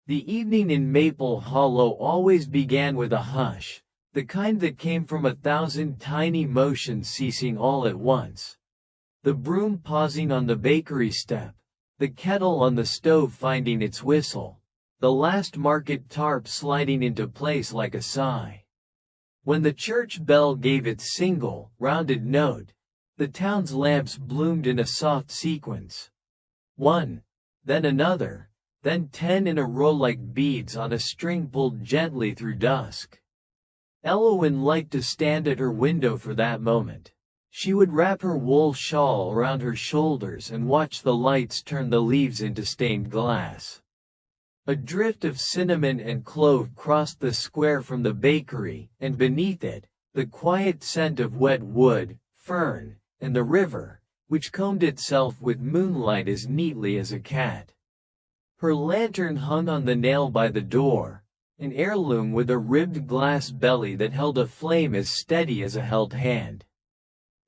The evening in Maple Hollow always began with a hush, the kind that came from 1,000 tiny motions ceasing all at once. The broom pausing on the bakery step, the kettle on the stove finding its whistle, the last market tarp sliding into place like a sigh. When the church bell gave its single, rounded note, the town's lamps bloomed in a soft sequence. One, then another, then 10 in a row like beads on a string pulled gently through dusk. Elowen liked to stand at her window for that moment. She would wrap her wool shawl around her shoulders and watch the lights turn the leaves into stained glass. A drift of cinnamon and clove crossed the square from the bakery, and beneath it, the quiet scent of wet wood, fern, and the river, which combed itself with moonlight as neatly as a cat. Her lantern hung on the nail by the door, an heirloom with a ribbed glass belly that held a flame as steady as a held hand.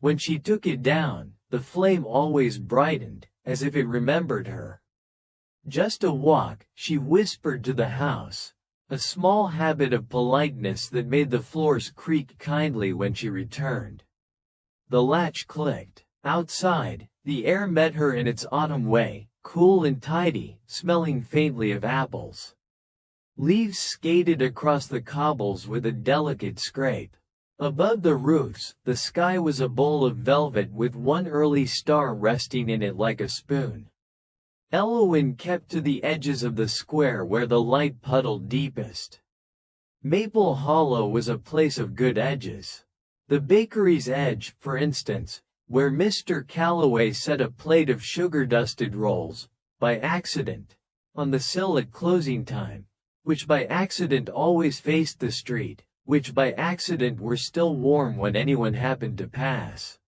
When she took it down, the flame always brightened, as if it remembered her. Just a walk, she whispered to the house, a small habit of politeness that made the floors creak kindly when she returned. The latch clicked. Outside, the air met her in its autumn way, cool and tidy, smelling faintly of apples. Leaves skated across the cobbles with a delicate scrape. Above the roofs, the sky was a bowl of velvet with one early star resting in it like a spoon. Elowen kept to the edges of the square where the light puddled deepest. Maple Hollow was a place of good edges. The bakery's edge, for instance, where Mr. Calloway set a plate of sugar-dusted rolls, by accident, on the sill at closing time, which by accident always faced the street, which by accident were still warm when anyone happened to pass.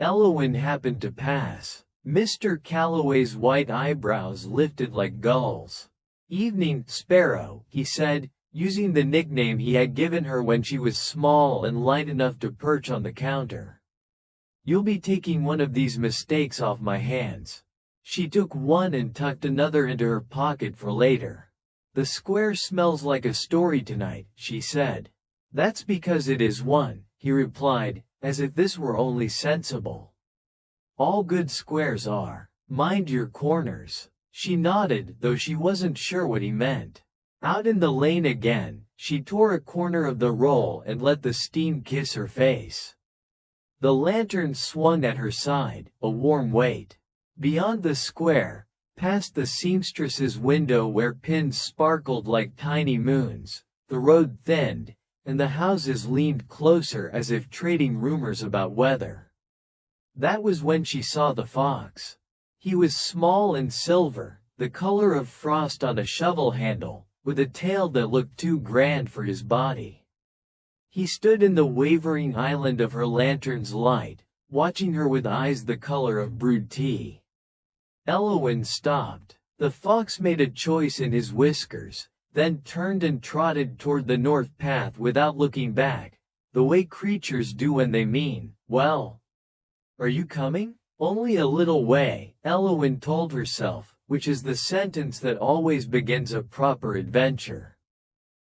Elowen happened to pass. Mr. Calloway's white eyebrows lifted like gulls. "Evening, Sparrow," he said, using the nickname he had given her when she was small and light enough to perch on the counter. "You'll be taking one of these mistakes off my hands." She took one and tucked another into her pocket for later. "The square smells like a story tonight," she said. "That's because it is one," he replied, as if this were only sensible. "All good squares are. Mind your corners." She nodded, though she wasn't sure what he meant. Out in the lane again, she tore a corner of the roll and let the steam kiss her face. The lantern swung at her side, a warm weight. Beyond the square, past the seamstress's window where pins sparkled like tiny moons, the road thinned, and the houses leaned closer as if trading rumors about weather. That was when she saw the fox. He was small and silver, the color of frost on a shovel handle, with a tail that looked too grand for his body. He stood in the wavering island of her lantern's light, watching her with eyes the color of brewed tea. Elowen stopped. The fox made a choice in his whiskers, then turned and trotted toward the north path without looking back, the way creatures do when they mean, well. "Are you coming?" "Only a little way," Elowen told herself, which is the sentence that always begins a proper adventure.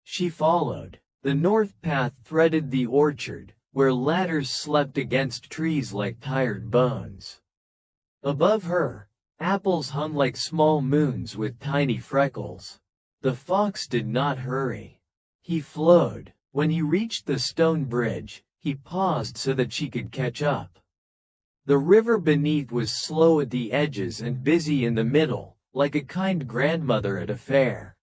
She followed. The north path threaded the orchard, where ladders slept against trees like tired bones. Above her, apples hung like small moons with tiny freckles. The fox did not hurry. He flowed. When he reached the stone bridge, he paused so that she could catch up. The river beneath was slow at the edges and busy in the middle, like a kind grandmother at a fair.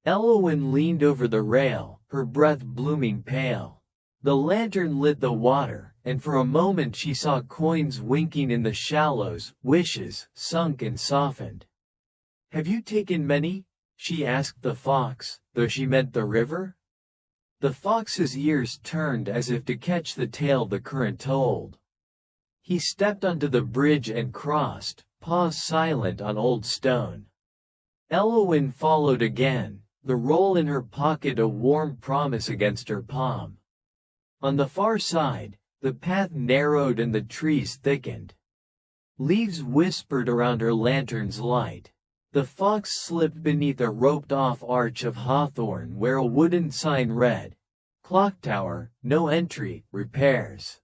Elowen leaned over the rail, her breath blooming pale. The lantern lit the water, and for a moment she saw coins winking in the shallows, wishes, sunk and softened. "Have you taken many?" she asked the fox, though she meant the river. The fox's ears turned as if to catch the tale the current told. He stepped onto the bridge and crossed, paws silent on old stone. Elowen followed again, the roll in her pocket a warm promise against her palm. On the far side, the path narrowed and the trees thickened. Leaves whispered around her lantern's light. The fox slipped beneath a roped-off arch of hawthorn where a wooden sign read, "Clocktower, no entry, repairs."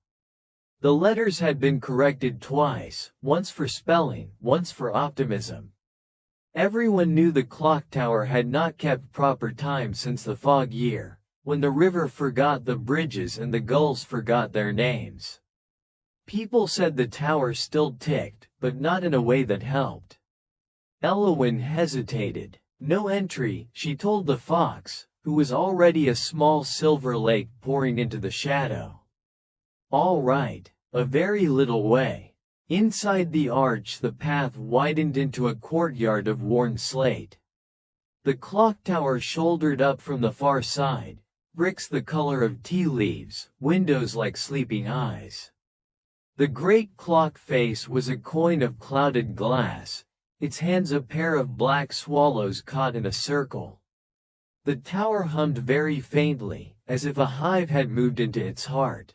The letters had been corrected twice, once for spelling, once for optimism. Everyone knew the clock tower had not kept proper time since the fog year, when the river forgot the bridges and the gulls forgot their names. People said the tower still ticked, but not in a way that helped. Elowen hesitated. "No entry," she told the fox, who was already a small silver lake pouring into the shadow. "All right, a very little way." Inside the arch the path widened into a courtyard of worn slate. The clock tower shouldered up from the far side, bricks the color of tea leaves, windows like sleeping eyes. The great clock face was a coin of clouded glass, its hands a pair of black swallows caught in a circle. The tower hummed very faintly, as if a hive had moved into its heart.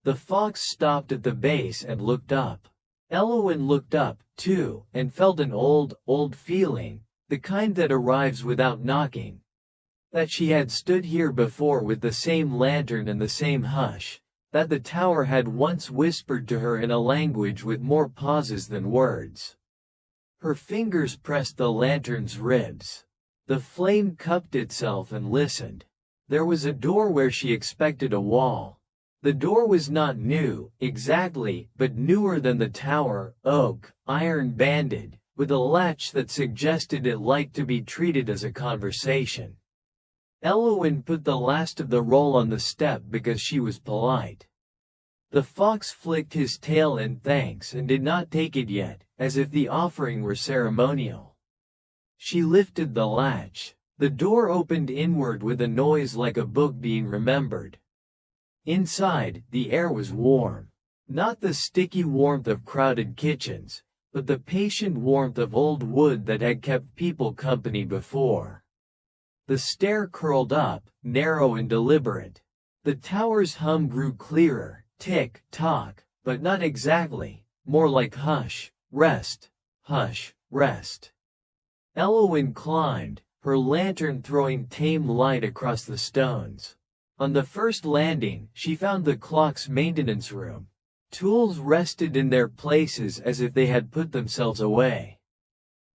The fox stopped at the base and looked up. Elowen looked up, too, and felt an old feeling, the kind that arrives without knocking. That she had stood here before with the same lantern and the same hush, that the tower had once whispered to her in a language with more pauses than words. Her fingers pressed the lantern's ribs. The flame cupped itself and listened. There was a door where she expected a wall. The door was not new, exactly, but newer than the tower, oak, iron-banded, with a latch that suggested it liked to be treated as a conversation. Elowen put the last of the roll on the step because she was polite. The fox flicked his tail in thanks and did not take it yet, as if the offering were ceremonial. She lifted the latch. The door opened inward with a noise like a book being remembered. Inside, the air was warm. Not the sticky warmth of crowded kitchens, but the patient warmth of old wood that had kept people company before. The stair curled up, narrow and deliberate. The tower's hum grew clearer, tick-tock, but not exactly, more like hush, rest, hush, rest. Elowen climbed, her lantern throwing tame light across the stones. On the first landing, she found the clock's maintenance room. Tools rested in their places as if they had put themselves away.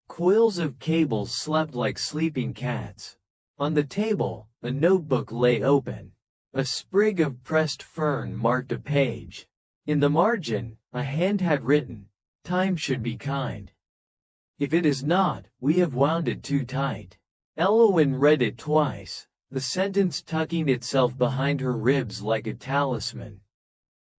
Coils of cables slept like sleeping cats. On the table, a notebook lay open. A sprig of pressed fern marked a page. In the margin, a hand had written, "Time should be kind. If it is not, we have wound it too tight." Elowen read it twice, the sentence tucking itself behind her ribs like a talisman.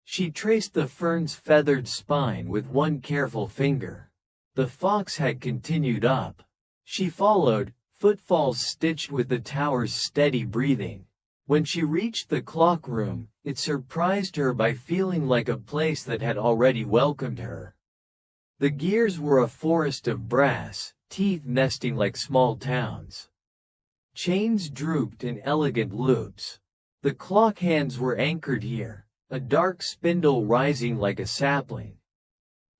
She traced the fern's feathered spine with one careful finger. The fox had continued up. She followed, footfalls stitched with the tower's steady breathing. When she reached the clock room, it surprised her by feeling like a place that had already welcomed her. The gears were a forest of brass, teeth nesting like small towns. Chains drooped in elegant loops. The clock hands were anchored here, a dark spindle rising like a sapling.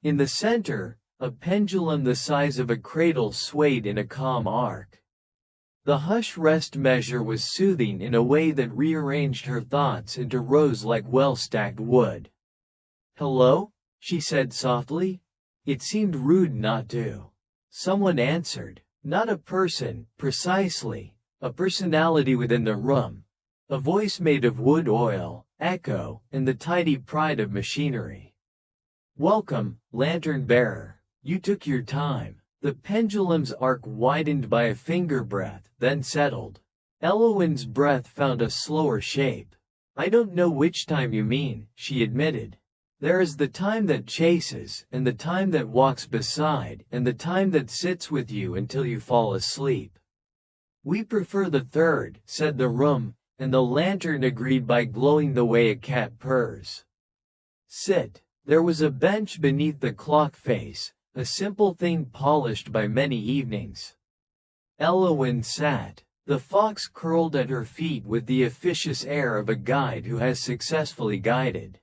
In the center, a pendulum the size of a cradle swayed in a calm arc. The hush-rest measure was soothing in a way that rearranged her thoughts into rows like well-stacked wood. "Hello?" she said softly. It seemed rude not to. Someone answered. Not a person, precisely. A personality within the room. A voice made of wood oil, echo, and the tidy pride of machinery. "Welcome, lantern bearer. You took your time." The pendulum's arc widened by a finger breath, then settled. Elowen's breath found a slower shape. "I don't know which time you mean," she admitted. "There is the time that chases, and the time that walks beside, and the time that sits with you until you fall asleep." "We prefer the third," said the room, and the lantern agreed by glowing the way a cat purrs. "Sit." There was a bench beneath the clock face, a simple thing polished by many evenings. Elowen sat. The fox curled at her feet with the officious air of a guide who has successfully guided.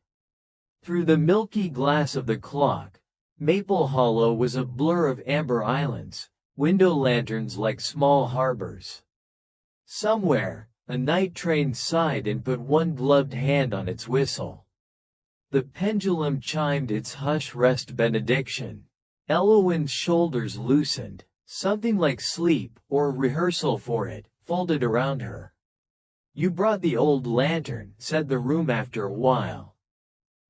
Through the milky glass of the clock, Maple Hollow was a blur of amber islands, window lanterns like small harbors. Somewhere, a night train sighed and put one gloved hand on its whistle. The pendulum chimed its hush-rest benediction. Elowen's shoulders loosened. Something like sleep, or rehearsal for it, folded around her. "You brought the old lantern," said the room after a while.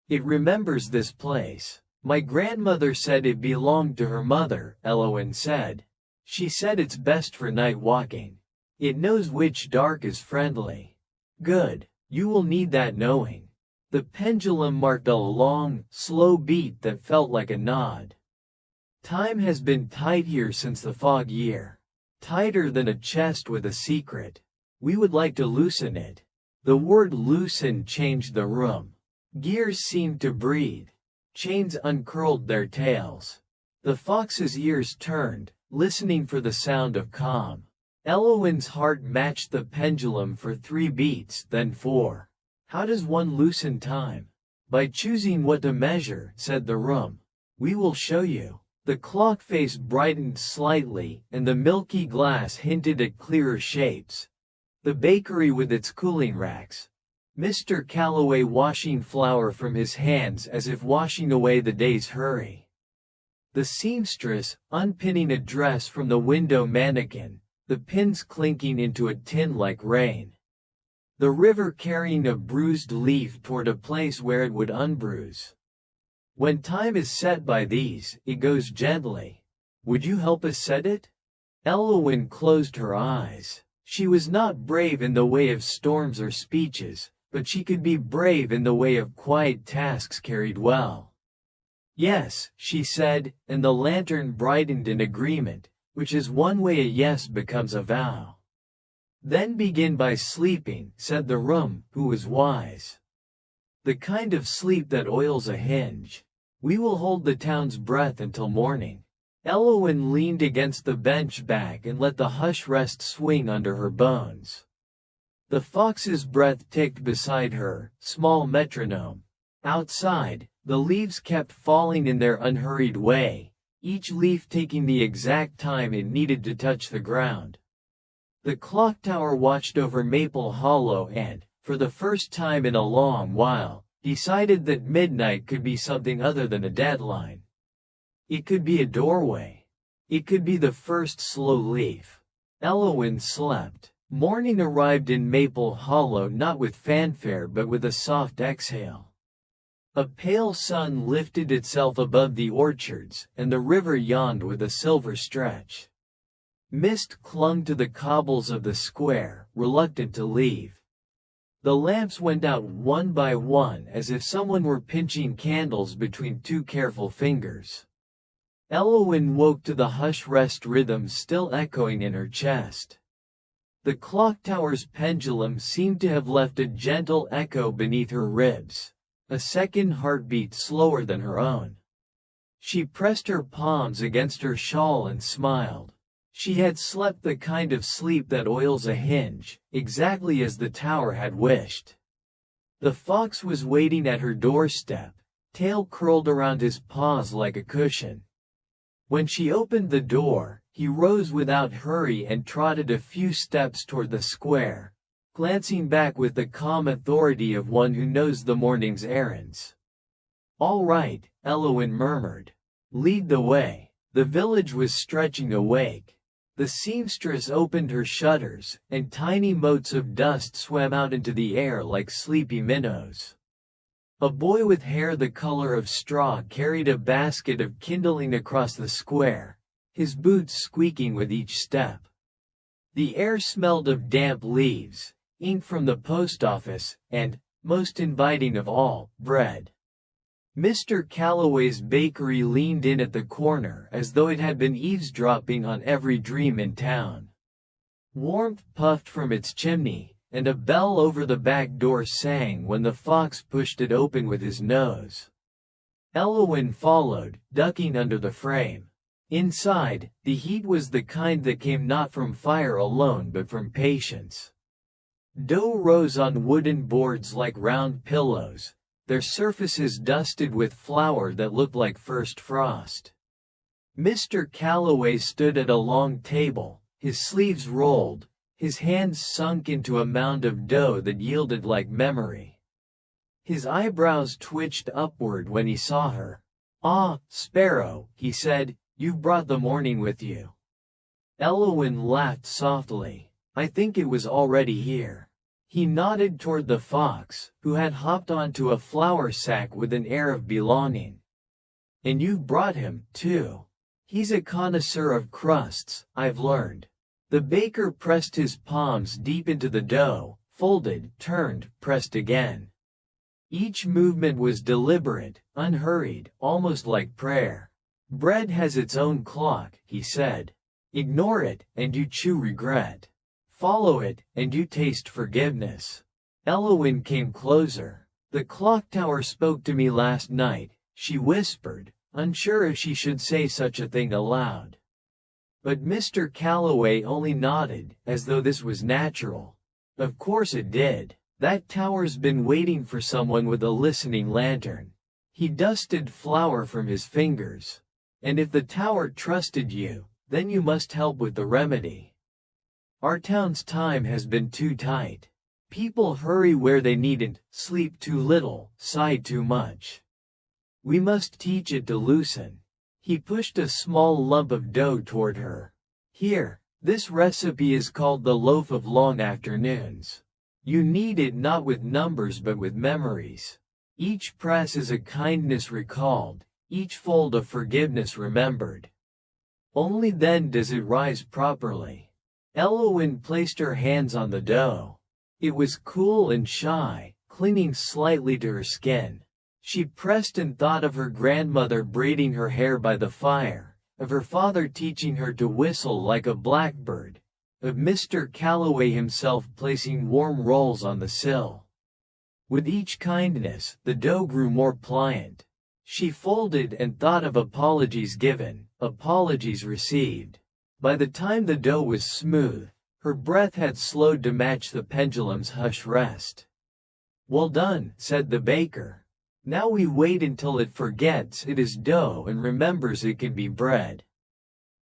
"It remembers this place. My grandmother said it belonged to her mother," Elowen said. "She said it's best for night walking. It knows which dark is friendly." "Good. You will need that knowing." The pendulum marked a long, slow beat that felt like a nod. "Time has been tight here since the fog year. Tighter than a chest with a secret. We would like to loosen it." The word loosen changed the room. Gears seemed to breathe. Chains uncurled their tails. The fox's ears turned, listening for the sound of calm. Elowen's heart matched the pendulum for 3 beats, then 4. "How does one loosen time?" "By choosing what to measure," said the room. "We will show you." The clock face brightened slightly, and the milky glass hinted at clearer shapes. The bakery with its cooling racks. Mr. Calloway washing flour from his hands as if washing away the day's hurry. The seamstress, unpinning a dress from the window mannequin, the pins clinking into a tin like rain. The river carrying a bruised leaf toward a place where it would unbruise. When time is set by these, it goes gently. "Would you help us set it?" Elowen closed her eyes. She was not brave in the way of storms or speeches, but she could be brave in the way of quiet tasks carried well. "Yes," she said, and the lantern brightened in agreement, which is one way a yes becomes a vow. "Then begin by sleeping," said the room, who was wise. "The kind of sleep that oils a hinge. We will hold the town's breath until morning." Elowen leaned against the bench back and let the hush rest swing under her bones. The fox's breath ticked beside her, small metronome. Outside, the leaves kept falling in their unhurried way, each leaf taking the exact time it needed to touch the ground. The clocktower watched over Maple Hollow and, for the first time in a long while, decided that midnight could be something other than a deadline. It could be a doorway. It could be the first slow leaf. Elowen slept. Morning arrived in Maple Hollow not with fanfare but with a soft exhale. A pale sun lifted itself above the orchards, and the river yawned with a silver stretch. Mist clung to the cobbles of the square, reluctant to leave. The lamps went out one by one as if someone were pinching candles between 2 careful fingers. Elowen woke to the hush-rest rhythm still echoing in her chest. The clocktower's pendulum seemed to have left a gentle echo beneath her ribs, a second heartbeat slower than her own. She pressed her palms against her shawl and smiled. She had slept the kind of sleep that oils a hinge, exactly as the tower had wished. The fox was waiting at her doorstep, tail curled around his paws like a cushion. When she opened the door, he rose without hurry and trotted a few steps toward the square, glancing back with the calm authority of one who knows the morning's errands. "All right," Elowen murmured. "Lead the way." The village was stretching awake. The seamstress opened her shutters, and tiny motes of dust swam out into the air like sleepy minnows. A boy with hair the color of straw carried a basket of kindling across the square, his boots squeaking with each step. The air smelled of damp leaves, ink from the post office, and, most inviting of all, bread. Mr. Calloway's bakery leaned in at the corner as though it had been eavesdropping on every dream in town. Warmth puffed from its chimney, and a bell over the back door sang when the fox pushed it open with his nose. Elowen followed, ducking under the frame. Inside, the heat was the kind that came not from fire alone but from patience. Dough rose on wooden boards like round pillows, their surfaces dusted with flour that looked like first frost. Mr. Calloway stood at a long table, his sleeves rolled, his hands sunk into a mound of dough that yielded like memory. His eyebrows twitched upward when he saw her. "Ah, Sparrow," he said, "you've brought the morning with you." Elowen laughed softly. "I think it was already here." He nodded toward the fox, who had hopped onto a flour sack with an air of belonging. "And you've brought him, too. He's a connoisseur of crusts, I've learned." The baker pressed his palms deep into the dough, folded, turned, pressed again. Each movement was deliberate, unhurried, almost like prayer. "Bread has its own clock," he said. "Ignore it, and you chew regret. Follow it, and you taste forgiveness." Elowen came closer. "The clocktower spoke to me last night," she whispered, unsure if she should say such a thing aloud. But Mr. Calloway only nodded, as though this was natural. "Of course it did. That tower's been waiting for someone with a listening lantern." He dusted flour from his fingers. "And if the tower trusted you, then you must help with the remedy. Our town's time has been too tight. People hurry where they needn't, sleep too little, sigh too much. We must teach it to loosen." He pushed a small lump of dough toward her. "Here, this recipe is called the loaf of long afternoons. You knead it not with numbers but with memories. Each press is a kindness recalled, each fold a forgiveness remembered. Only then does it rise properly." Elowen placed her hands on the dough. It was cool and shy, clinging slightly to her skin. She pressed and thought of her grandmother braiding her hair by the fire, of her father teaching her to whistle like a blackbird, of Mr. Calloway himself placing warm rolls on the sill. With each kindness, the dough grew more pliant. She folded and thought of apologies given, apologies received. By the time the dough was smooth, her breath had slowed to match the pendulum's hush rest. "Well done," said the baker. "Now we wait until it forgets it is dough and remembers it can be bread."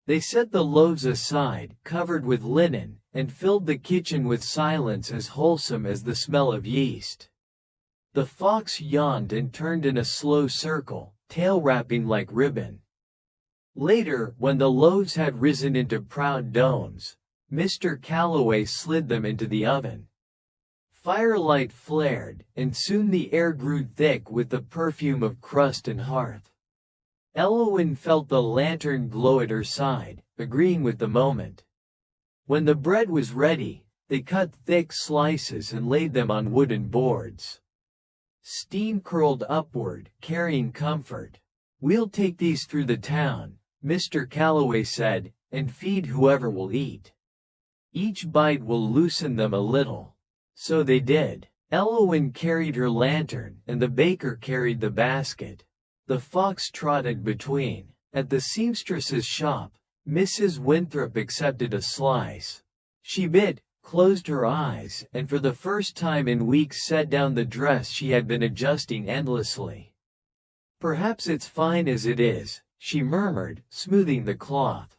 They set the loaves aside, covered with linen, and filled the kitchen with silence as wholesome as the smell of yeast. The fox yawned and turned in a slow circle, tail wrapping like ribbon. Later, when the loaves had risen into proud domes, Mr. Calloway slid them into the oven. Firelight flared, and soon the air grew thick with the perfume of crust and hearth. Elowen felt the lantern glow at her side, agreeing with the moment. When the bread was ready, they cut thick slices and laid them on wooden boards. Steam curled upward, carrying comfort. "We'll take these through the town," Mr. Calloway said, "and feed whoever will eat. Each bite will loosen them a little." So they did. Elowen carried her lantern, and the baker carried the basket. The fox trotted between. At the seamstress's shop, Mrs. Winthrop accepted a slice. She bit, closed her eyes, and for the first time in weeks set down the dress she had been adjusting endlessly. "Perhaps it's fine as it is," she murmured, smoothing the cloth.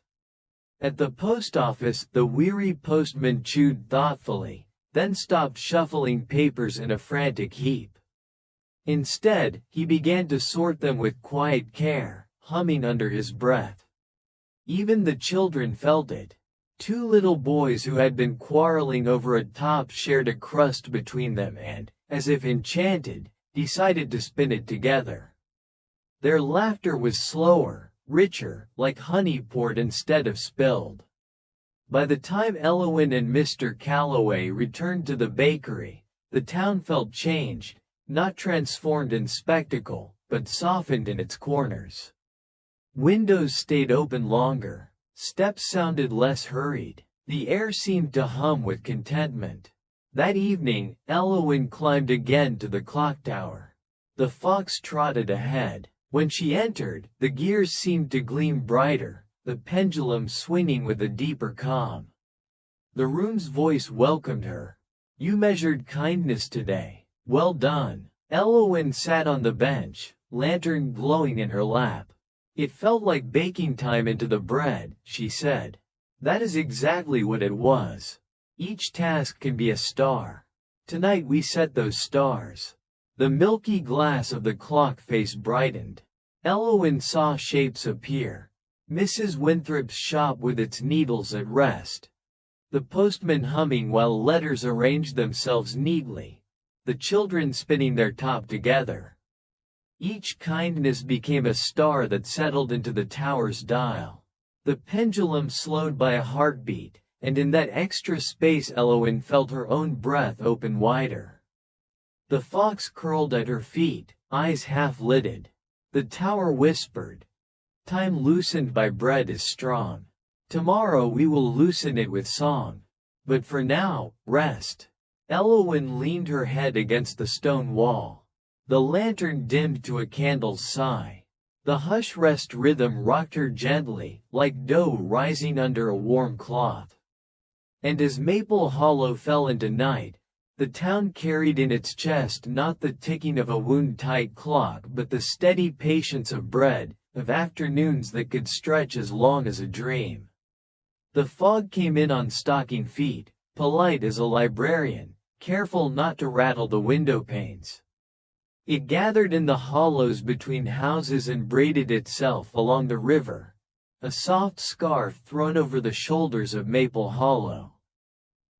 At the post office, the weary postman chewed thoughtfully, then stopped shuffling papers in a frantic heap. Instead, he began to sort them with quiet care, humming under his breath. Even the children felt it. Two little boys who had been quarreling over a top shared a crust between them and, as if enchanted, decided to spin it together. Their laughter was slower, richer, like honey poured instead of spilled. By the time Elowen and Mr. Calloway returned to the bakery, the town felt changed, not transformed in spectacle, but softened in its corners. Windows stayed open longer. Steps sounded less hurried. The air seemed to hum with contentment. That evening, Elowen climbed again to the clocktower. The fox trotted ahead. When she entered, the gears seemed to gleam brighter, the pendulum swinging with a deeper calm. The room's voice welcomed her. "You measured kindness today. Well done." Elowen sat on the bench, lantern glowing in her lap. It felt like baking time into the bread, she said. That is exactly what it was. Each task can be a star. Tonight we set those stars. The milky glass of the clock face brightened. Elowen saw shapes appear. Mrs. Winthrop's shop with its needles at rest. The postman humming while letters arranged themselves neatly. The children spinning their top together. Each kindness became a star that settled into the tower's dial. The pendulum slowed by a heartbeat, and in that extra space Elowen felt her own breath open wider. The fox curled at her feet, eyes half-lidded. The tower whispered, "Time loosened by bread is strong. Tomorrow we will loosen it with song. But for now, rest." Elowen leaned her head against the stone wall. The lantern dimmed to a candle's sigh. The hush-rest rhythm rocked her gently, like dough rising under a warm cloth. And as Maple Hollow fell into night, the town carried in its chest not the ticking of a wound-tight clock but the steady patience of bread, of afternoons that could stretch as long as a dream. The fog came in on stocking feet, polite as a librarian, careful not to rattle the window panes. It gathered in the hollows between houses and braided itself along the river, a soft scarf thrown over the shoulders of Maple Hollow.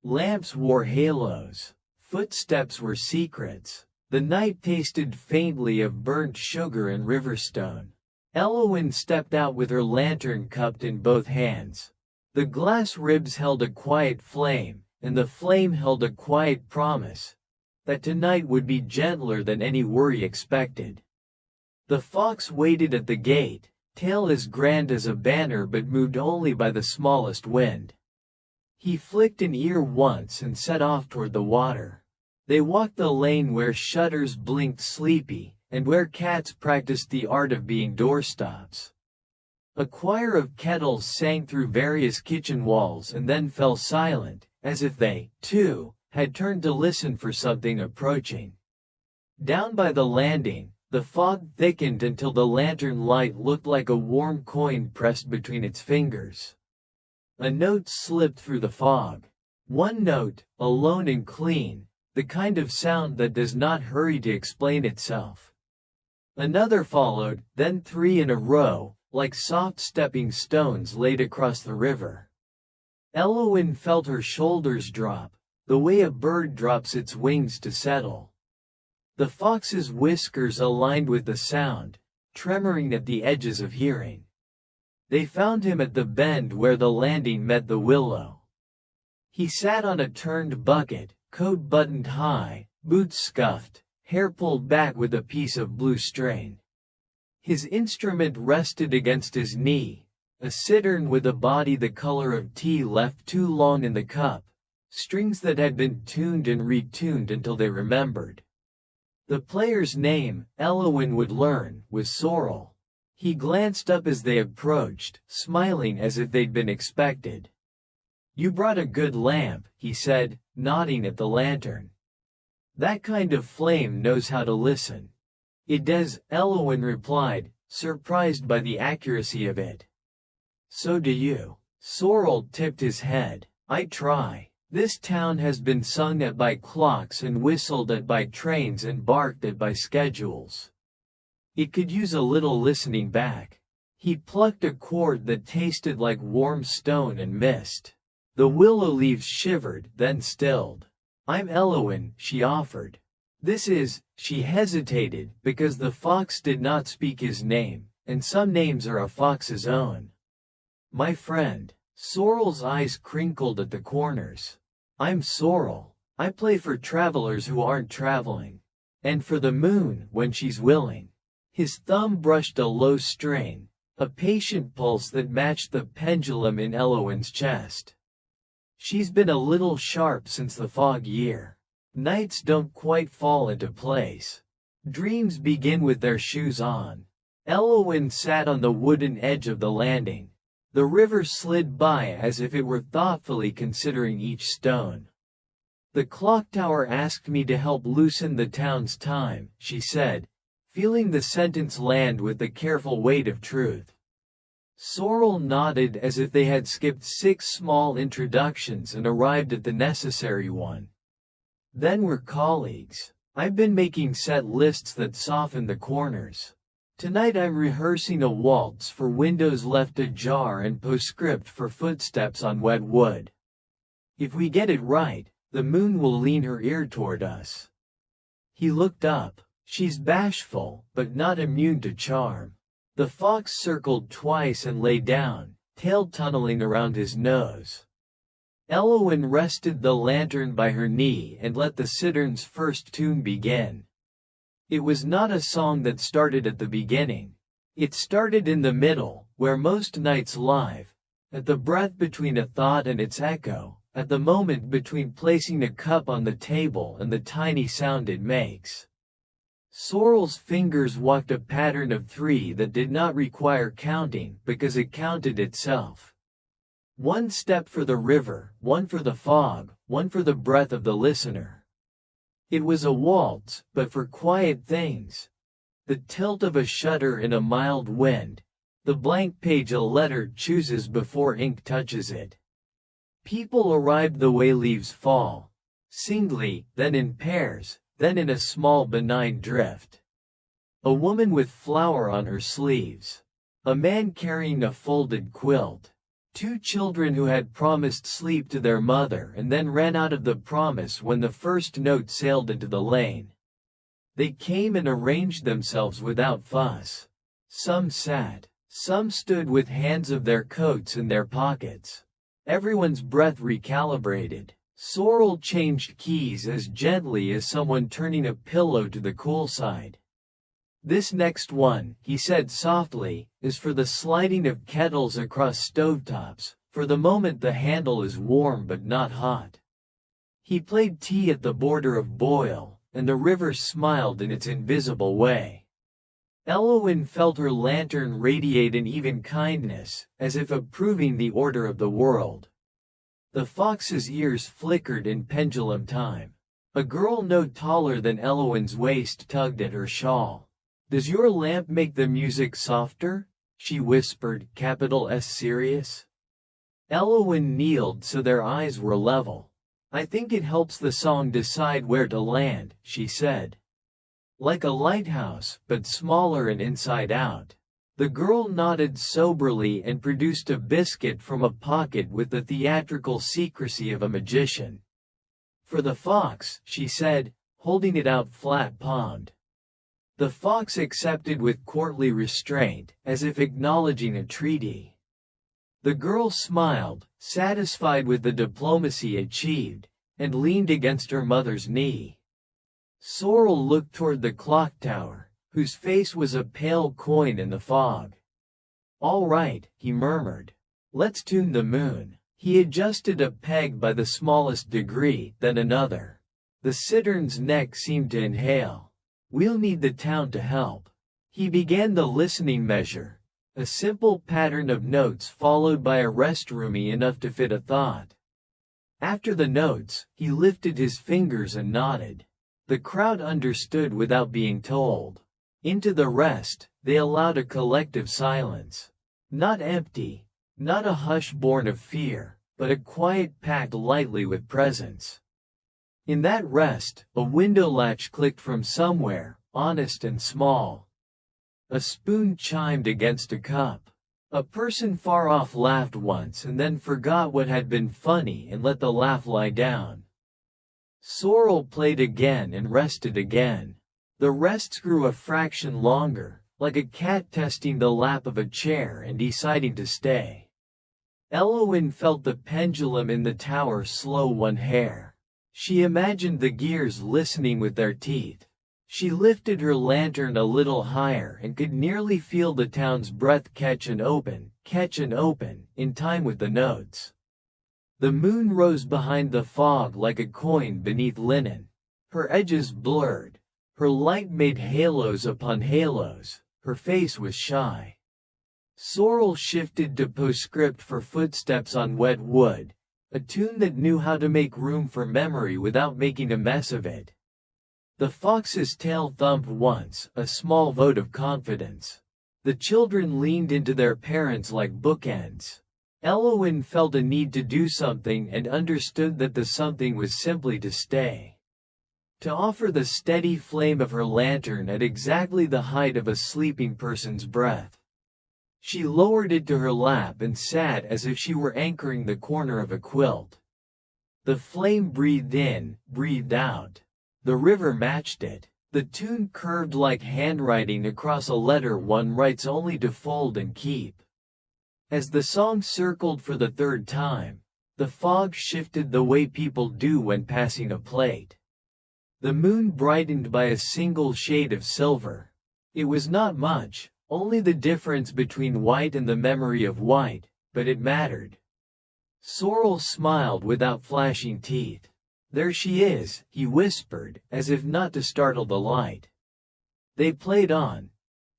Lamps wore halos. Footsteps were secrets. The night tasted faintly of burnt sugar and riverstone. Elowen stepped out with her lantern cupped in both hands. The glass ribs held a quiet flame, and the flame held a quiet promise that tonight would be gentler than any worry expected. The fox waited at the gate, tail as grand as a banner but moved only by the smallest wind. He flicked an ear once and set off toward the water. They walked the lane where shutters blinked sleepy, and where cats practiced the art of being doorstops. A choir of kettles sang through various kitchen walls and then fell silent, as if they, too, had turned to listen for something approaching. Down by the landing, the fog thickened until the lantern light looked like a warm coin pressed between its fingers. A note slipped through the fog. One note, alone and clean, the kind of sound that does not hurry to explain itself. Another followed, then three in a row, like soft stepping stones laid across the river. Elowen felt her shoulders drop, the way a bird drops its wings to settle. The fox's whiskers aligned with the sound, tremoring at the edges of hearing. They found him at the bend where the landing met the willow. He sat on a turned bucket, coat buttoned high, boots scuffed, hair pulled back with a piece of blue string. His instrument rested against his knee, a cittern with a body the color of tea left too long in the cup, strings that had been tuned and retuned until they remembered. The player's name, Elowen would learn, was Sorrel. He glanced up as they approached, smiling as if they'd been expected. "You brought a good lamp," he said, nodding at the lantern. "That kind of flame knows how to listen." "It does," Elowen replied, surprised by the accuracy of it. "So do you." Sorrel tipped his head. "I try. This town has been sung at by clocks and whistled at by trains and barked at by schedules. It could use a little listening back." He plucked a chord that tasted like warm stone and mist. The willow leaves shivered, then stilled. "I'm Elowen," she offered. "This is," she hesitated, because the fox did not speak his name, and some names are a fox's own. "My friend." Sorrel's eyes crinkled at the corners. "I'm Sorrel. I play for travelers who aren't traveling. And for the moon, when she's willing." His thumb brushed a low string, a patient pulse that matched the pendulum in Elowen's chest. "She's been a little sharp since the fog year. Nights don't quite fall into place. Dreams begin with their shoes on." Elowen sat on the wooden edge of the landing. The river slid by as if it were thoughtfully considering each stone. "The clock tower asked me to help loosen the town's time," she said, feeling the sentence land with the careful weight of truth. Sorrel nodded as if they had skipped 6 small introductions and arrived at the necessary one. Then we're colleagues. I've been making set lists that soften the corners. Tonight I'm rehearsing a waltz for windows left ajar and postscript for footsteps on wet wood. If we get it right, the moon will lean her ear toward us. He looked up. She's bashful, but not immune to charm. The fox circled twice and lay down, tail tunneling around his nose. Elowen rested the lantern by her knee and let the cittern's first tune begin. It was not a song that started at the beginning. It started in the middle, where most nights live, at the breath between a thought and its echo, at the moment between placing a cup on the table and the tiny sound it makes. Sorrel's fingers walked a pattern of 3 that did not require counting because it counted itself. 1 step for the river, 1 for the fog, 1 for the breath of the listener. It was a waltz, but for quiet things. The tilt of a shutter in a mild wind, the blank page a letter chooses before ink touches it. People arrived the way leaves fall, singly, then in pairs, then in a small benign drift. A woman with flower on her sleeves. A man carrying a folded quilt. 2 children who had promised sleep to their mother and then ran out of the promise when the first note sailed into the lane. They came and arranged themselves without fuss. Some sat, some stood with hands of their coats in their pockets. Everyone's breath recalibrated. Sorrel changed keys as gently as someone turning a pillow to the cool side. This next one, he said softly, is for the sliding of kettles across stovetops, for the moment the handle is warm but not hot. He played tea at the border of boil, and the river smiled in its invisible way. Elowen felt her lantern radiate an even kindness, as if approving the order of the world. The fox's ears flickered in pendulum time. A girl no taller than Elowen's waist tugged at her shawl. "Does your lamp make the music softer?" she whispered, capital S serious. Elowen kneeled so their eyes were level. "I think it helps the song decide where to land," she said. "Like a lighthouse, but smaller and inside out." The girl nodded soberly and produced a biscuit from a pocket with the theatrical secrecy of a magician. "For the fox," she said, holding it out flat-palmed. The fox accepted with courtly restraint, as if acknowledging a treaty. The girl smiled, satisfied with the diplomacy achieved, and leaned against her mother's knee. Sorrel looked toward the clocktower, whose face was a pale coin in the fog. "All right," he murmured. "Let's tune the moon." He adjusted a peg by the smallest degree, then another. The cittern's neck seemed to inhale. "We'll need the town to help." He began the listening measure, a simple pattern of notes followed by a restroomy enough to fit a thought. After the notes, he lifted his fingers and nodded. The crowd understood without being told. Into the rest, they allowed a collective silence. Not empty, not a hush born of fear, but a quiet packed lightly with presence. In that rest, a window latch clicked from somewhere, honest and small. A spoon chimed against a cup. A person far off laughed once and then forgot what had been funny and let the laugh lie down. Sorrel played again and rested again. The rests grew a fraction longer, like a cat testing the lap of a chair and deciding to stay. Elowen felt the pendulum in the tower slow 1 hair. She imagined the gears listening with their teeth. She lifted her lantern a little higher and could nearly feel the town's breath catch and open, in time with the notes. The moon rose behind the fog like a coin beneath linen. Her edges blurred. Her light made halos upon halos. Her face was shy. Sorrel shifted to postscript for footsteps on wet wood, a tune that knew how to make room for memory without making a mess of it. The fox's tail thumped once, a small vote of confidence. The children leaned into their parents like bookends. Elowen felt a need to do something and understood that the something was simply to stay. To offer the steady flame of her lantern at exactly the height of a sleeping person's breath. She lowered it to her lap and sat as if she were anchoring the corner of a quilt. The flame breathed in, breathed out. The river matched it. The tune curved like handwriting across a letter one writes only to fold and keep. As the song circled for the third time, the fog shifted the way people do when passing a plate. The moon brightened by a single shade of silver. It was not much, only the difference between white and the memory of white, but it mattered. Sorrel smiled without flashing teeth. "There she is," he whispered, as if not to startle the light. They played on.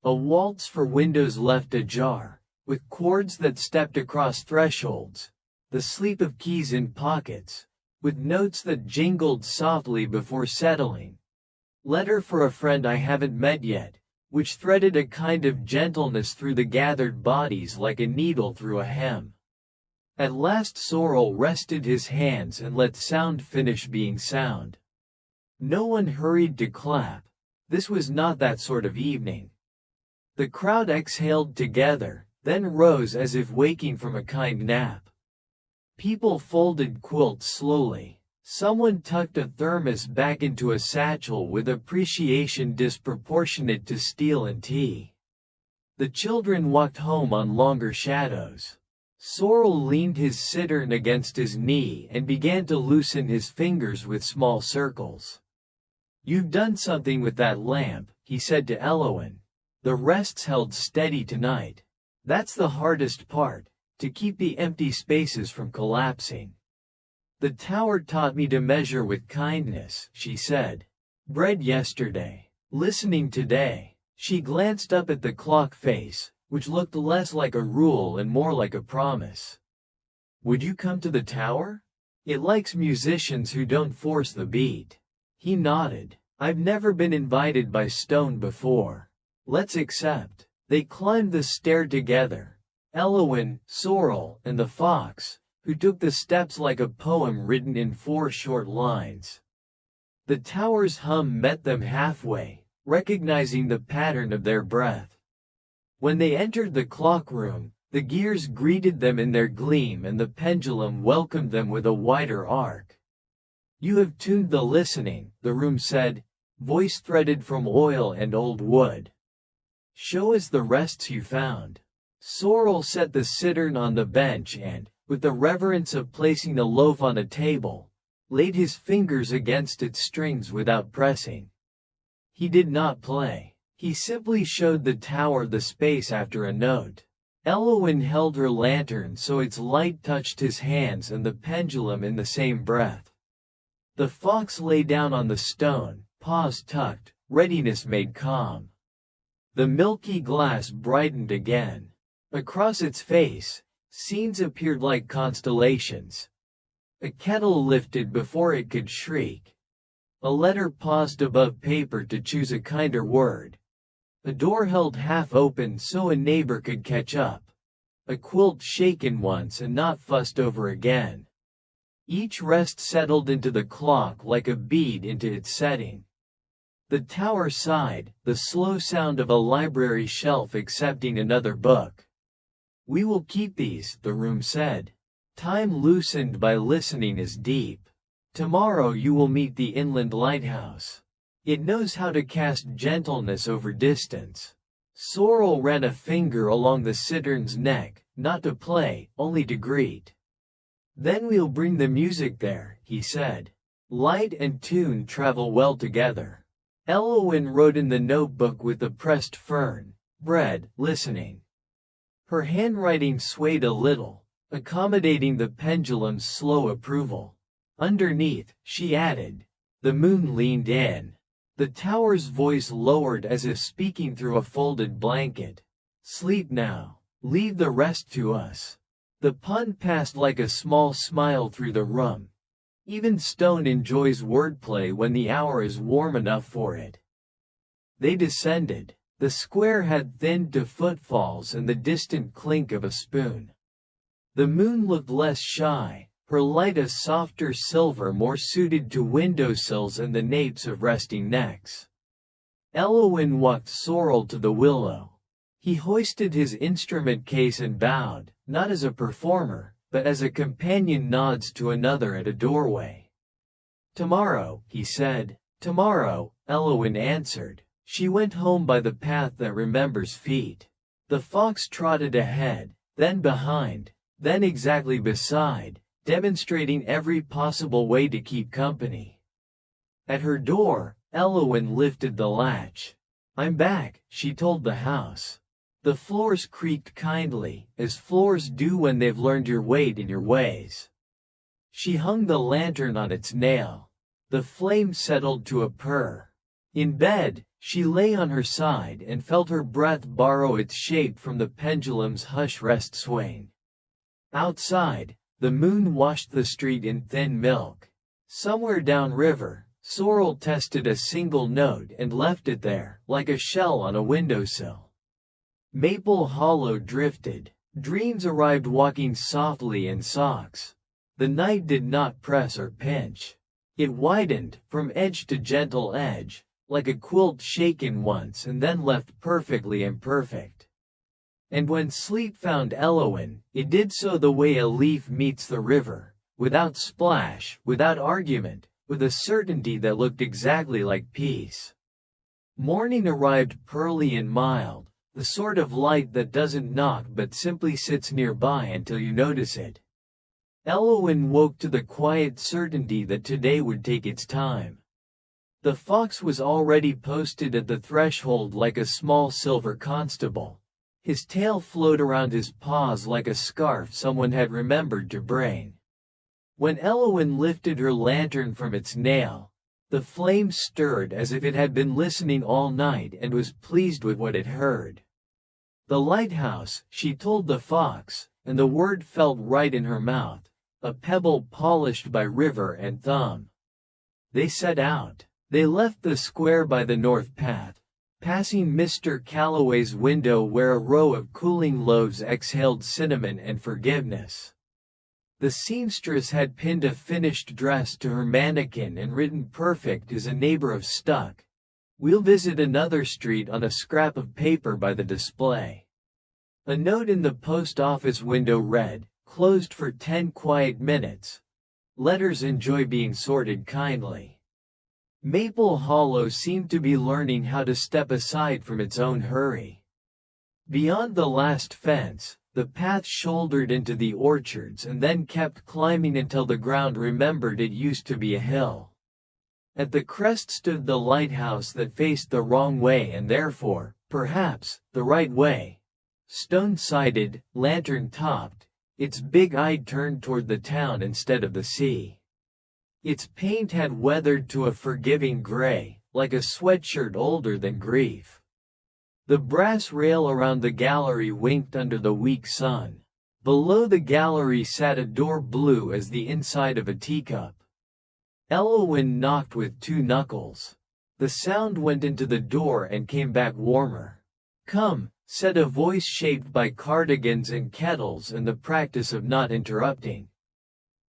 A waltz for windows left ajar, with chords that stepped across thresholds, the sleep of keys in pockets, with notes that jingled softly before settling. "Letter for a friend I haven't met yet," which threaded a kind of gentleness through the gathered bodies like a needle through a hem. At last Sorrel rested his hands and let sound finish being sound. No one hurried to clap. This was not that sort of evening. The crowd exhaled together, then rose as if waking from a kind nap. People folded quilts slowly. Someone tucked a thermos back into a satchel with appreciation disproportionate to steel and tea. The children walked home on longer shadows. Sorrel leaned his cittern against his knee and began to loosen his fingers with small circles. "You've done something with that lamp," he said to Elowen. "The rest's held steady tonight. That's the hardest part, to keep the empty spaces from collapsing." "The tower taught me to measure with kindness," she said. "Bread yesterday, listening today." She glanced up at the clock face, which looked less like a rule and more like a promise. "Would you come to the tower? It likes musicians who don't force the beat." He nodded. "I've never been invited by Stone before. Let's accept." They climbed the stair together. Elowen, Sorrel, and the fox, who took the steps like a poem written in 4 short lines. The tower's hum met them halfway, recognizing the pattern of their breath. When they entered the clock room, the gears greeted them in their gleam and the pendulum welcomed them with a wider arc. "You have tuned the listening," the room said, voice threaded from oil and old wood. "Show us the rests you found." Sorrel set the cittern on the bench and, with the reverence of placing a loaf on a table, laid his fingers against its strings without pressing. He did not play. He simply showed the tower the space after a note. Elowen held her lantern so its light touched his hands and the pendulum in the same breath. The fox lay down on the stone, paws tucked, readiness made calm. The milky glass brightened again. Across its face, scenes appeared like constellations. A kettle lifted before it could shriek. A letter paused above paper to choose a kinder word. A door held half open so a neighbor could catch up. A quilt shaken once and not fussed over again. Each rest settled into the clock like a bead into its setting. The tower sighed, the slow sound of a library shelf accepting another book. "We will keep these," the room said. "Time loosened by listening is deep. Tomorrow you will meet the inland lighthouse. It knows how to cast gentleness over distance." Sorrel ran a finger along the cittern's neck, not to play, only to greet. "Then we'll bring the music there," he said. "Light and tune travel well together." Elowen wrote in the notebook with the pressed fern, "Bread, listening." Her handwriting swayed a little, accommodating the pendulum's slow approval. Underneath, she added, "The moon leaned in." The tower's voice lowered as if speaking through a folded blanket. "Sleep now. Leave the rest to us." The pun passed like a small smile through the room. Even stone enjoys wordplay when the hour is warm enough for it. They descended. The square had thinned to footfalls and the distant clink of a spoon. The moon looked less shy, her light a softer silver more suited to windowsills and the napes of resting necks. Elowen walked Sorrel to the willow. He hoisted his instrument case and bowed, not as a performer, but as a companion nods to another at a doorway. "Tomorrow," he said. "Tomorrow," Elowen answered. She went home by the path that remembers feet. The fox trotted ahead, then behind, then exactly beside, demonstrating every possible way to keep company. At her door, Elowen lifted the latch. "I'm back," she told the house. The floors creaked kindly, as floors do when they've learned your weight and your ways. She hung the lantern on its nail. The flame settled to a purr. In bed, she lay on her side and felt her breath borrow its shape from the pendulum's hush-rest swing. Outside, the moon washed the street in thin milk. Somewhere downriver, Sorrel tested a single note and left it there, like a shell on a windowsill. Maple Hollow drifted. Dreams arrived walking softly in socks. The night did not press or pinch. It widened, from edge to gentle edge, like a quilt shaken once and then left perfectly imperfect. And when sleep found Elowen, it did so the way a leaf meets the river, without splash, without argument, with a certainty that looked exactly like peace. Morning arrived pearly and mild, the sort of light that doesn't knock but simply sits nearby until you notice it. Elowen woke to the quiet certainty that today would take its time. The fox was already posted at the threshold like a small silver constable. His tail flowed around his paws like a scarf someone had remembered to bring. When Elowen lifted her lantern from its nail, the flame stirred as if it had been listening all night and was pleased with what it heard. "The lighthouse," she told the fox, and the word felt right in her mouth, a pebble polished by river and thumb. They set out. They left the square by the north path, passing Mr. Calloway's window where a row of cooling loaves exhaled cinnamon and forgiveness. The seamstress had pinned a finished dress to her mannequin and written perfect as a neighbor of stuck. "We'll visit another street" on a scrap of paper by the display. A note in the post office window read, "Closed for 10 quiet minutes. Letters enjoy being sorted kindly." Maple Hollow seemed to be learning how to step aside from its own hurry. Beyond the last fence, the path shouldered into the orchards and then kept climbing until the ground remembered it used to be a hill. At the crest stood the lighthouse that faced the wrong way and therefore, perhaps, the right way. Stone-sided, lantern-topped, its big eye turned toward the town instead of the sea. Its paint had weathered to a forgiving gray, like a sweatshirt older than grief. The brass rail around the gallery winked under the weak sun. Below the gallery sat a door blue as the inside of a teacup. Elowen knocked with 2 knuckles. The sound went into the door and came back warmer. "Come," said a voice shaped by cardigans and kettles and the practice of not interrupting.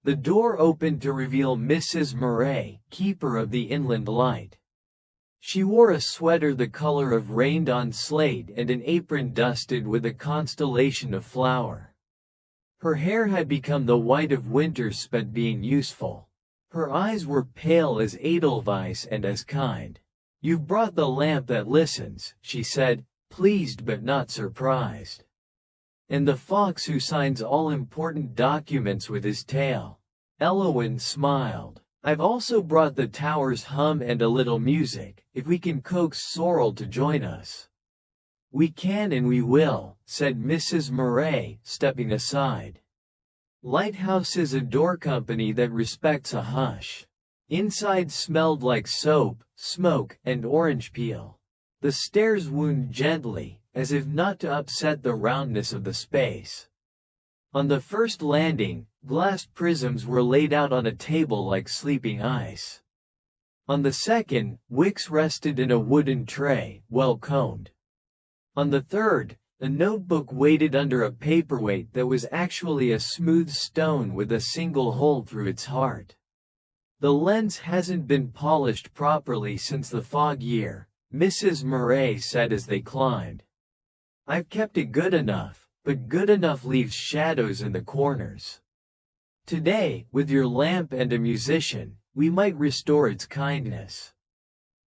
The door opened to reveal Mrs. Murray, keeper of the Inland Light. She wore a sweater the color of rained-on slate and an apron dusted with a constellation of flour. Her hair had become the white of winter spent being useful. Her eyes were pale as Edelweiss and as kind. "You've brought the lamp that listens," she said, pleased but not surprised. "And the fox who signs all important documents with his tail." Elowen smiled. "I've also brought the tower's hum and a little music, if we can coax Sorrel to join us." "We can and we will," said Mrs. Murray, stepping aside. Lighthouse is a door company that respects a hush. Inside smelled like soap, smoke, and orange peel. The stairs wound gently, as if not to upset the roundness of the space. On the first landing, Glass prisms were laid out on a table like sleeping ice. On the second, wicks rested in a wooden tray, well coned. On the third, a notebook waited under a paperweight that was actually a smooth stone with a single hole through its heart. The lens hasn't been polished properly since the fog year, Mrs. Murray said as they climbed. I've kept it good enough, but good enough leaves shadows in the corners. Today, with your lamp and a musician, we might restore its kindness.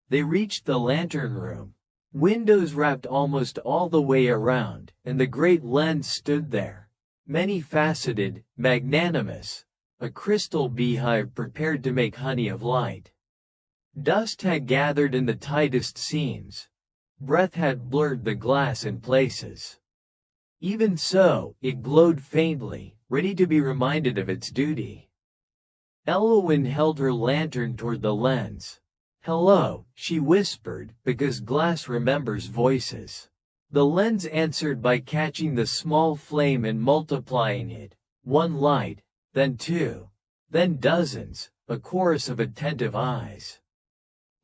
They reached the lantern room. Windows wrapped almost all the way around, and the great lens stood there, many-faceted, magnanimous, a crystal beehive prepared to make honey of light. Dust had gathered in the tightest seams. Breath had blurred the glass in places. Even so, it glowed faintly, ready to be reminded of its duty. Elowen held her lantern toward the lens. "Hello," she whispered, because glass remembers voices. The lens answered by catching the small flame and multiplying it. One light, then two, then dozens, a chorus of attentive eyes.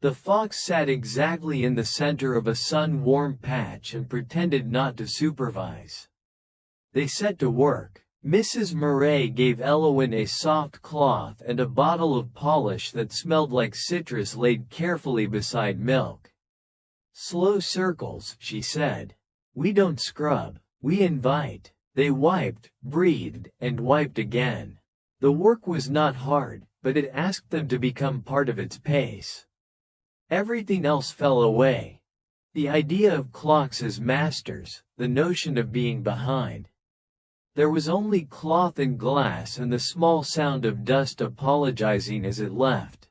The fox sat exactly in the center of a sun-warm patch and pretended not to supervise. They set to work. Mrs. Murray gave Elowen a soft cloth and a bottle of polish that smelled like citrus laid carefully beside milk. "Slow circles," she said. "We don't scrub, we invite." They wiped, breathed, and wiped again. The work was not hard, but it asked them to become part of its pace. Everything else fell away. The idea of clocks as masters, the notion of being behind. There was only cloth and glass and the small sound of dust apologizing as it left.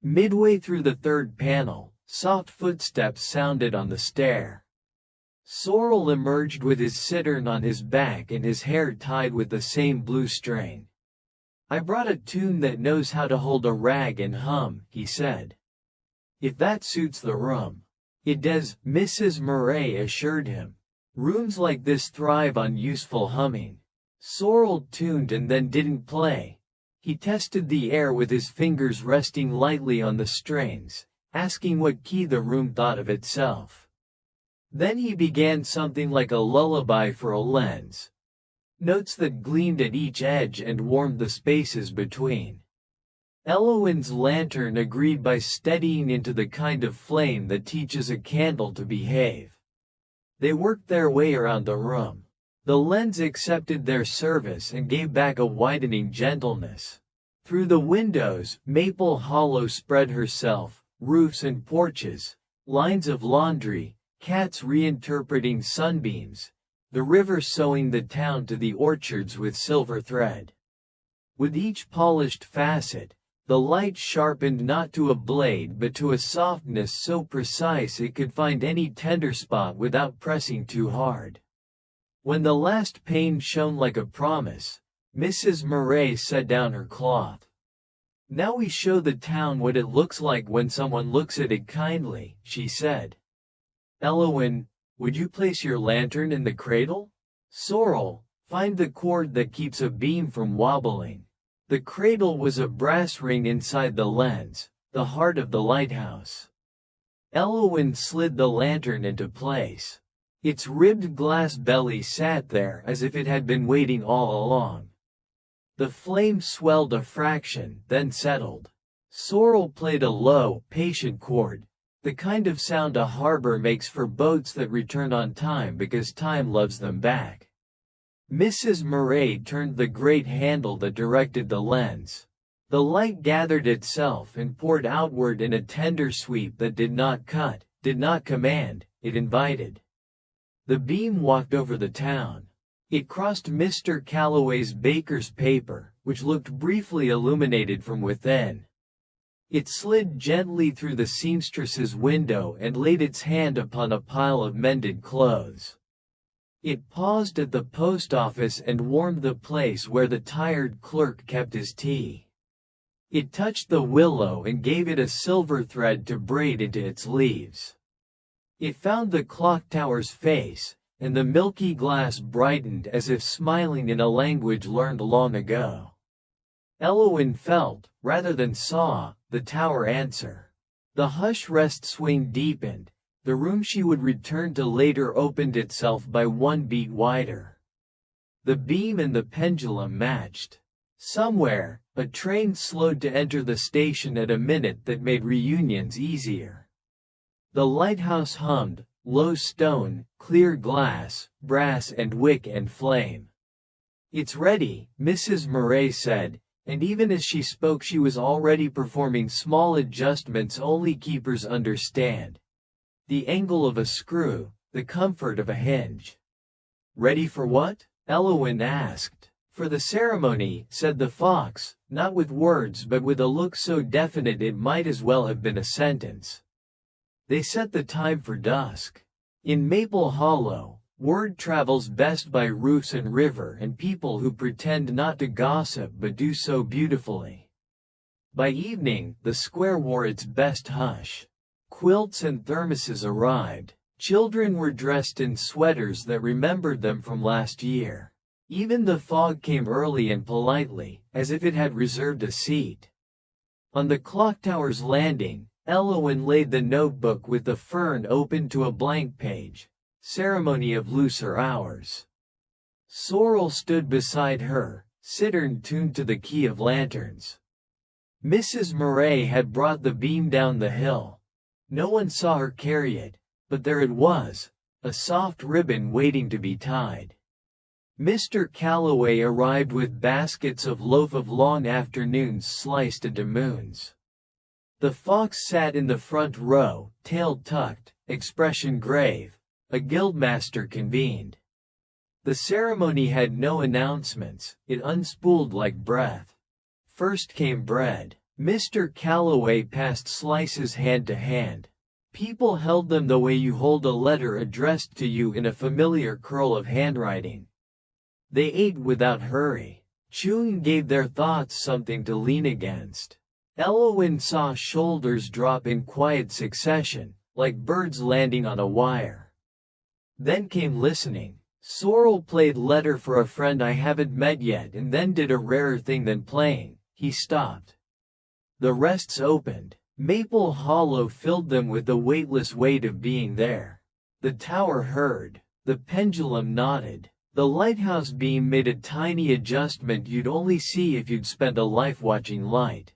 Midway through the third panel, soft footsteps sounded on the stair. Sorrel emerged with his cittern on his back and his hair tied with the same blue string. "I brought a tune that knows how to hold a rag and hum," he said. "If that suits the room." "It does," Mrs. Murray assured him. "Rooms like this thrive on useful humming." Sorrel tuned and then didn't play. He tested the air with his fingers resting lightly on the strings, asking what key the room thought of itself. Then he began something like a lullaby for a lens. Notes that gleamed at each edge and warmed the spaces between. Elowen's lantern agreed by steadying into the kind of flame that teaches a candle to behave. They worked their way around the room. The lens accepted their service and gave back a widening gentleness. Through the windows, Maple Hollow spread herself, roofs and porches, lines of laundry, cats reinterpreting sunbeams, the river sewing the town to the orchards with silver thread. With each polished facet, the light sharpened not to a blade but to a softness so precise it could find any tender spot without pressing too hard. When the last pane shone like a promise, Mrs. Murray set down her cloth. "Now we show the town what it looks like when someone looks at it kindly," she said. "Elowen, would you place your lantern in the cradle?" "Sorrel, find the cord that keeps a beam from wobbling." The cradle was a brass ring inside the lens, the heart of the lighthouse. Elowen slid the lantern into place. Its ribbed glass belly sat there as if it had been waiting all along. The flame swelled a fraction, then settled. Sorrel played a low, patient chord, the kind of sound a harbor makes for boats that return on time because time loves them back. Mrs. Murray turned the great handle that directed the lens. The light gathered itself and poured outward in a tender sweep that did not cut, did not command, it invited. The beam walked over the town. It crossed Mr. Calloway's baker's paper, which looked briefly illuminated from within. It slid gently through the seamstress's window and laid its hand upon a pile of mended clothes. It paused at the post office and warmed the place where the tired clerk kept his tea. It touched the willow and gave it a silver thread to braid into its leaves. It found the clock tower's face, and the milky glass brightened as if smiling in a language learned long ago. Elowen felt, rather than saw, the tower answer. The hush rest swing deepened. The room she would return to later opened itself by one beat wider. The beam and the pendulum matched. Somewhere, a train slowed to enter the station at a minute that made reunions easier. The lighthouse hummed, low stone, clear glass, brass and wick and flame. "It's ready," Mrs. Murray said, and even as she spoke she was already performing small adjustments only keepers understand. The angle of a screw, the comfort of a hinge. "Ready for what?" Elowen asked. "For the ceremony," said the fox, not with words but with a look so definite it might as well have been a sentence. They set the time for dusk. In Maple Hollow, word travels best by roofs and river and people who pretend not to gossip but do so beautifully. By evening, the square wore its best hush. Quilts and thermoses arrived. Children were dressed in sweaters that remembered them from last year. Even the fog came early and politely, as if it had reserved a seat. On the clocktower's landing, Elowen laid the notebook with the fern open to a blank page. Ceremony of looser hours. Sorrel stood beside her, cittern tuned to the key of lanterns. Mrs. Murray had brought the beam down the hill. No one saw her carry it, but there it was, a soft ribbon waiting to be tied. Mr. Calloway arrived with baskets of loaf of long afternoons sliced into moons. The fox sat in the front row, tail tucked, expression grave. A guildmaster convened. The ceremony had no announcements, it unspooled like breath. First came bread. Mr. Calloway passed slices hand to hand. People held them the way you hold a letter addressed to you in a familiar curl of handwriting. They ate without hurry. Chewing gave their thoughts something to lean against. Elowen saw shoulders drop in quiet succession, like birds landing on a wire. Then came listening. Sorrel played Letter for a Friend I Haven't Met Yet and then did a rarer thing than playing. He stopped. The rests opened. Maple Hollow filled them with the weightless weight of being there. The tower heard. The pendulum nodded. The lighthouse beam made a tiny adjustment you'd only see if you'd spent a life watching light.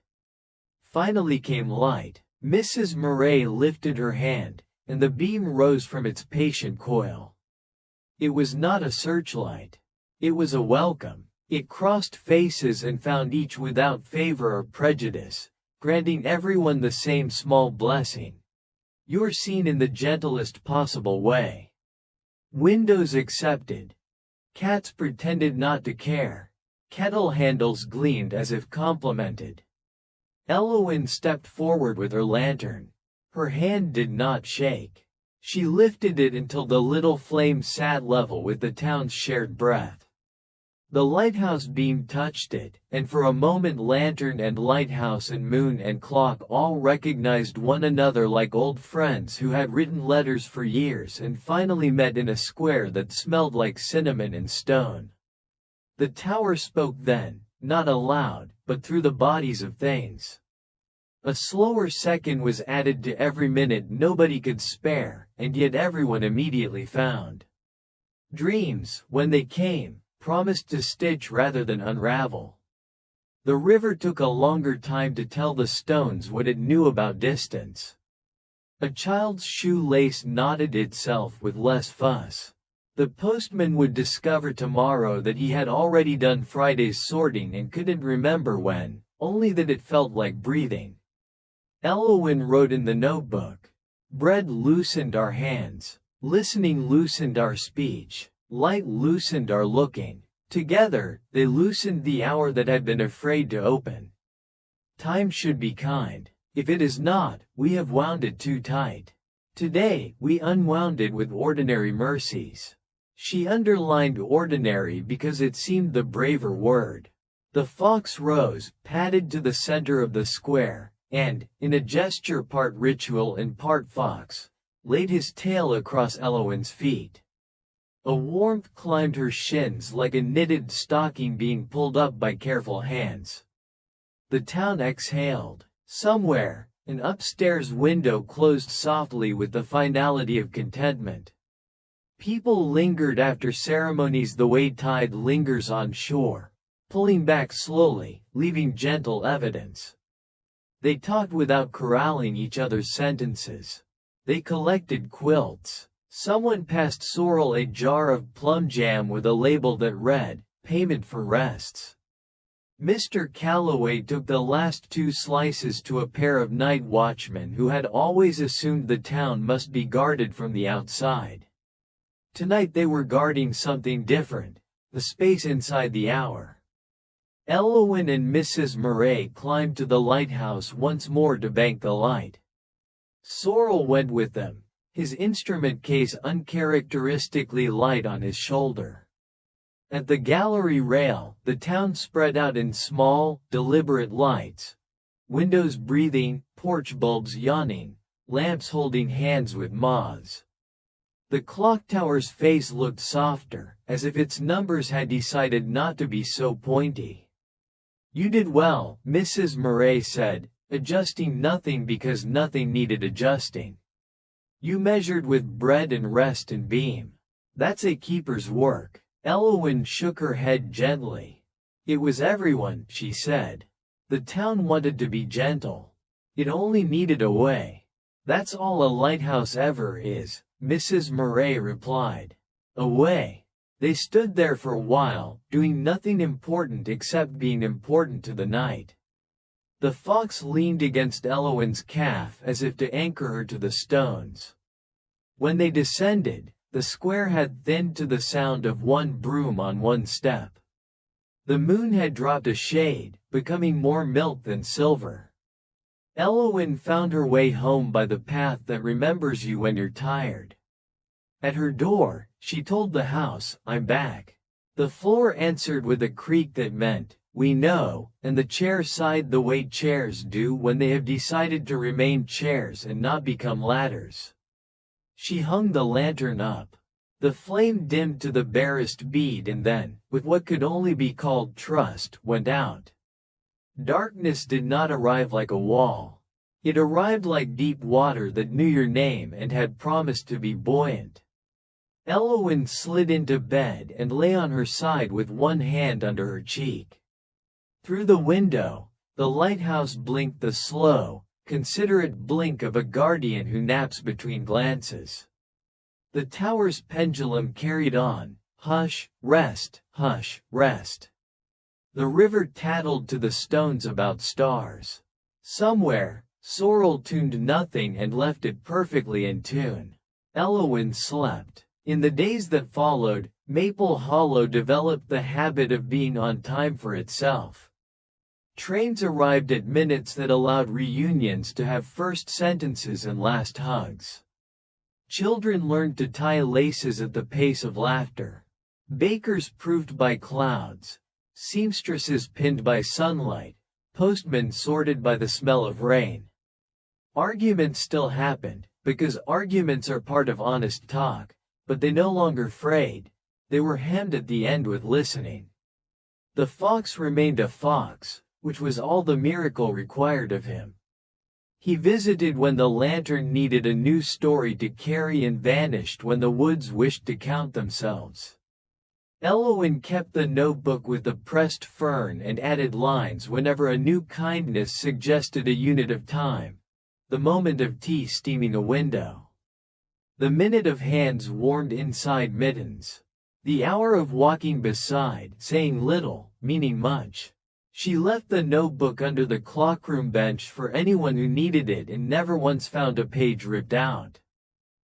Finally came light. Mrs. Murray lifted her hand, and the beam rose from its patient coil. It was not a searchlight. It was a welcome. It crossed faces and found each without favor or prejudice, granting everyone the same small blessing. You're seen in the gentlest possible way. Windows accepted. Cats pretended not to care. Kettle handles gleamed as if complimented. Elowen stepped forward with her lantern. Her hand did not shake. She lifted it until the little flame sat level with the town's shared breath. The lighthouse beam touched it, and for a moment lantern and lighthouse and moon and clock all recognized one another like old friends who had written letters for years and finally met in a square that smelled like cinnamon and stone. The tower spoke then, not aloud, but through the bodies of things. A slower second was added to every minute nobody could spare, and yet everyone immediately found. Dreams, when they came, promised to stitch rather than unravel. The river took a longer time to tell the stones what it knew about distance. A child's shoelace knotted itself with less fuss. The postman would discover tomorrow that he had already done Friday's sorting and couldn't remember when, only that it felt like breathing. Elowen wrote in the notebook. Bread loosened our hands. Listening loosened our speech. Light loosened our looking. Together, they loosened the hour that had been afraid to open. Time should be kind. If it is not, we have wound it too tight. Today, we unwound it with ordinary mercies. She underlined ordinary because it seemed the braver word. The fox rose, padded to the center of the square, and, in a gesture part ritual and part fox, laid his tail across Elowen's feet. A warmth climbed her shins like a knitted stocking being pulled up by careful hands. The town exhaled. Somewhere, an upstairs window closed softly with the finality of contentment. People lingered after ceremonies the way tide lingers on shore, pulling back slowly, leaving gentle evidence. They talked without corralling each other's sentences. They collected quilts. Someone passed Sorrel a jar of plum jam with a label that read, "Payment for rests." Mr. Calloway took the last 2 slices to a pair of night watchmen who had always assumed the town must be guarded from the outside. Tonight they were guarding something different, the space inside the hour. Elowen and Mrs. Murray climbed to the lighthouse once more to bank the light. Sorrel went with them, his instrument case uncharacteristically light on his shoulder. At the gallery rail, the town spread out in small, deliberate lights. Windows breathing, porch bulbs yawning, lamps holding hands with moths. The clock tower's face looked softer, as if its numbers had decided not to be so pointy. "You did well," Mrs. Murray said, adjusting nothing because nothing needed adjusting. "You measured with bread and rest and beam. That's a keeper's work." Elowen shook her head gently. "It was everyone," she said. "The town wanted to be gentle. It only needed a way. That's all a lighthouse ever is," Mrs. Murray replied. "A way." They stood there for a while, doing nothing important except being important to the night. The fox leaned against Elowen's calf as if to anchor her to the stones. When they descended, the square had thinned to the sound of one broom on one step. The moon had dropped a shade, becoming more milk than silver. Elowen found her way home by the path that remembers you when you're tired. At her door, she told the house, "I'm back." The floor answered with a creak that meant, "We know," and the chair sighed the way chairs do when they have decided to remain chairs and not become ladders. She hung the lantern up. The flame dimmed to the barest bead and then, with what could only be called trust, went out. Darkness did not arrive like a wall. It arrived like deep water that knew your name and had promised to be buoyant. Elowen slid into bed and lay on her side with one hand under her cheek. Through the window, the lighthouse blinked the slow, considerate blink of a guardian who naps between glances. The tower's pendulum carried on, hush, rest, hush, rest. The river tattled to the stones about stars. Somewhere, Sorrel tuned nothing and left it perfectly in tune. Elowen slept. In the days that followed, Maple Hollow developed the habit of being on time for itself. Trains arrived at minutes that allowed reunions to have first sentences and last hugs. Children learned to tie laces at the pace of laughter. Bakers proved by clouds. Seamstresses pinned by sunlight. Postmen sorted by the smell of rain. Arguments still happened, because arguments are part of honest talk, but they no longer frayed. They were hemmed at the end with listening. The fox remained a fox, which was all the miracle required of him. He visited when the lantern needed a new story to carry and vanished when the woods wished to count themselves. Elowen kept the notebook with the pressed fern and added lines whenever a new kindness suggested a unit of time. The moment of tea steaming a window. The minute of hands warmed inside mittens. The hour of walking beside, saying little, meaning much. She left the notebook under the clockroom bench for anyone who needed it and never once found a page ripped out.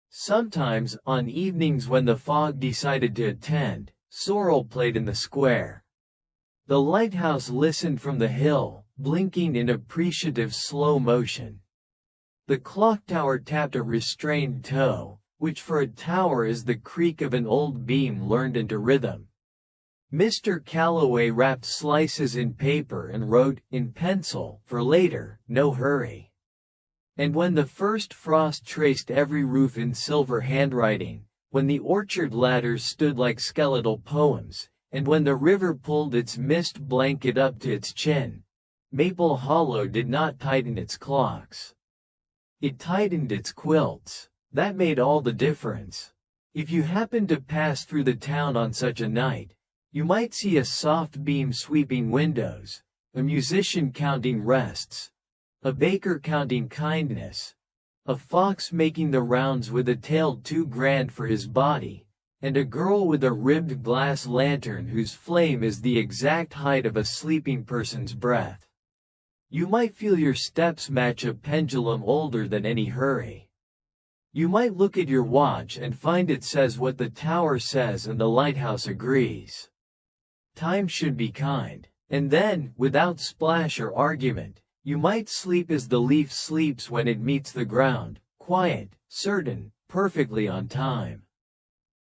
Sometimes, on evenings when the fog decided to attend, Sorrel played in the square. The lighthouse listened from the hill, blinking in appreciative slow motion. The clock tower tapped a restrained toe, which for a tower is the creak of an old beam learned into rhythm. Mr. Calloway wrapped slices in paper and wrote, in pencil, for later, no hurry. And when the first frost traced every roof in silver handwriting, when the orchard ladders stood like skeletal poems, and when the river pulled its mist blanket up to its chin, Maple Hollow did not tighten its clocks. It tightened its quilts. That made all the difference. If you happened to pass through the town on such a night, you might see a soft beam sweeping windows, a musician counting rests, a baker counting kindness, a fox making the rounds with a tail too grand for his body, and a girl with a ribbed glass lantern whose flame is the exact height of a sleeping person's breath. You might feel your steps match a pendulum older than any hurry. You might look at your watch and find it says what the tower says and the lighthouse agrees. Time should be kind. And then, without splash or argument, you might sleep as the leaf sleeps when it meets the ground, quiet, certain, perfectly on time.